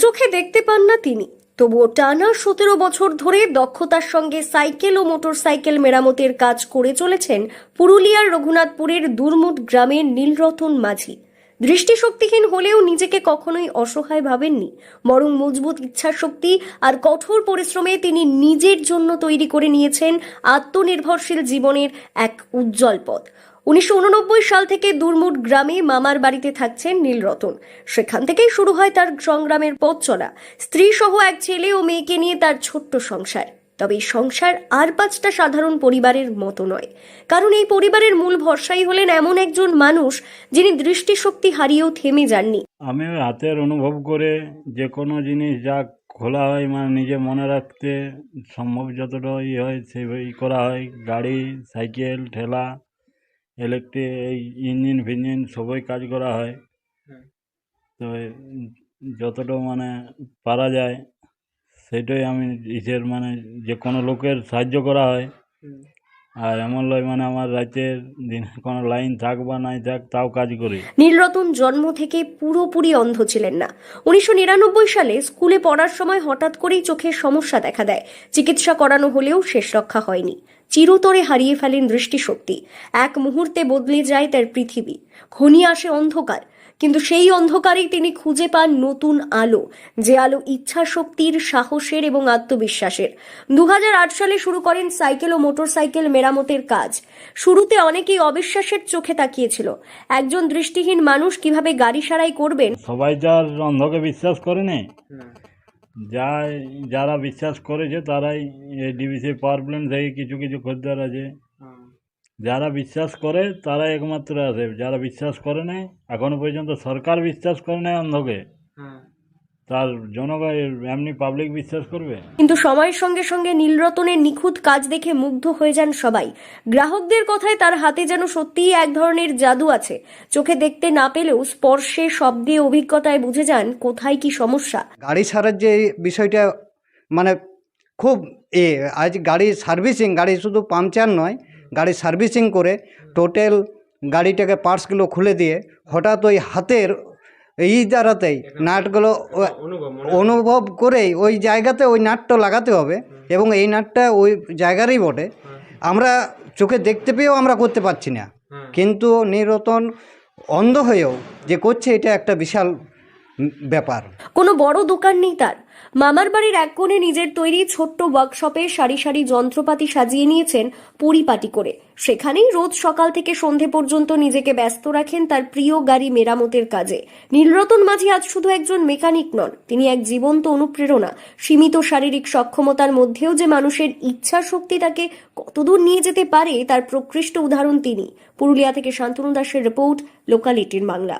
চোখে দেখতে পান না তিনি, তবুও টানা 17 বছর ধরে দক্ষতার সঙ্গে সাইকেল ও মোটরসাইকেল মেরামতের কাজ করে চলেছেন পুরুলিয়ার রঘুনাথপুরের দুর্মুট গ্রামের নীলরতন মাঝি। দৃষ্টিশক্তিহীন হলেও নিজেকে কখনোই অসহায় ভাবেননি, বরং মজবুত ইচ্ছাশক্তি আর কঠোর পরিশ্রমে তিনি নিজের জন্য তৈরি করে নিয়েছেন আত্মনির্ভরশীল জীবনের এক উজ্জ্বল পথ। 1989 সাল থেকে দুর্মুট গ্রামে মামার বাড়িতে থাকছেন নীলরতন। সেখান থেকেই শুরু হয় তার সংগ্রামের পথ চলা। স্ত্রী সহ এক ছেলে ও মেয়েকে নিয়ে তার ছোট্ট সংসার। তবে এই সংসার আর 5টা সাধারণ পরিবারের মতো নয়, কারণ এই পরিবারের মূল ভরসাই হলেন এমন একজন মানুষ যিনি দৃষ্টিশক্তি হারিয়েও থেমে যাননি। আমি হাতের অনুভব করে যে কোনো জিনিস যা খোলা হয় মানে নিজে মনে রাখতে সম্ভব যতটা হয় সেভাবেই করা হয়। গাড়ি, সাইকেল, ঠেলা, ইলেকট্রিক, এই ইঞ্জিন ফিঞ্জিন সবই কাজ করা হয়। তো যতটা মানে পারা যায় সেটাই আমি ইসের মানে যে কোনো লোকের সাহায্য করা হয়। আর এমন লয় মানে আমার রাতের দিনে কোনো লাইন থাক বা নাই থাক তাও কাজ করি। নীলরতন জন্ম থেকে পুরোপুরি অন্ধ ছিলেন না। 1999 সালে স্কুলে পড়ার সময় হঠাৎ করেই চোখের সমস্যা দেখা দেয়। চিকিৎসা করানো হলেও শেষ রক্ষা হয়নি। চিরতরে হারিয়ে ফেলেন দৃষ্টিশক্তি। এক মুহূর্তে বদলে যায় তার পৃথিবী। ঘনিয়ে আসে অন্ধকার, কিন্তু সেই অন্ধকারেই তিনি খুঁজে পান নতুন আলো, যে আলো ইচ্ছা শক্তির, সাহসের এবং আত্মবিশ্বাসের। 2008 সালে শুরু করেন সাইকেল ও মোটরসাইকেল মেরামতের কাজ। শুরুতে অনেকেই অবিশ্বাসের চোখে তাকিয়েছিল, একজন দৃষ্টিহীন মানুষ কিভাবে গাড়ি সারাই করবেন। সবাই যার অন্ধকে বিশ্বাস করে না, যারা বিশ্বাস করেছে তারাই এই ডিবিসি পাওয়ার প্ল্যান্ট থেকে কিছু কিছু খদ্দের আছে। যারা বিশ্বাস করে তারাই একমাত্র আছে, যারা বিশ্বাস করে না এখনো পর্যন্ত সরকার বিশ্বাস করে না অন্ধকে, তার জনগণ এমনি পাবলিক বিশ্বাস করবে। কিন্তু সময়ের সঙ্গে সঙ্গে নীলরতনের নিখুঁত কাজ দেখে মুগ্ধ হয়ে যান সবাই। গ্রাহকদের কথায় তার হাতে যেন সত্যিই এক ধরনের জাদু আছে। চোখে দেখতে না পেলেও স্পর্শে, শব্দে, অভিজ্ঞতায় বুঝে যান কোথায় কি সমস্যা। গাড়ি সারার যে বিষয়টা মানে খুব আজ গাড়ি সার্ভিসিং, গাড়ি শুধু পাংচার নয়, গাড়ি সার্ভিসিং করে টোটাল গাড়িটাকে পার্টসগুলো খুলে দিয়ে হঠাৎ ওই হাতের এই দ্বারাতেই নাটগুলো অনুভব করেই ওই জায়গাতে ওই নাটটা লাগাতে হবে, এবং এই নাটটা ওই জায়গারই বটে। আমরা চোখে দেখতে পেয়েও আমরা করতে পারছি না, কিন্তু নীলরতন অন্ধ হয়েও যে করছে এটা একটা বিশাল ব্যাপার। কোনো বড় দোকান নেই তার। মামার বাড়ির এক কোণে নিজের তৈরি ছোট্ট ওয়ার্কশপে সারি সারি যন্ত্রপাতি সাজিয়ে নিয়েছেন পরিপাটি করে। সেখানেই রোজ সকাল থেকে সন্ধে পর্যন্ত নিজেকে ব্যস্ত রাখেন তার প্রিয় গাড়ি মেরামতের কাজে। নীলরতন মাঝি আজ শুধু একজন মেকানিক নন, তিনি এক জীবন্ত অনুপ্রেরণা। সীমিত শারীরিক সক্ষমতার মধ্যেও যে মানুষের ইচ্ছা শক্তি তাকে কতদূর নিয়ে যেতে পারে তার প্রকৃষ্ট উদাহরণ তিনি। পুরুলিয়া থেকে শান্তনু দাসের রিপোর্ট, লোকাল 18 বাংলা।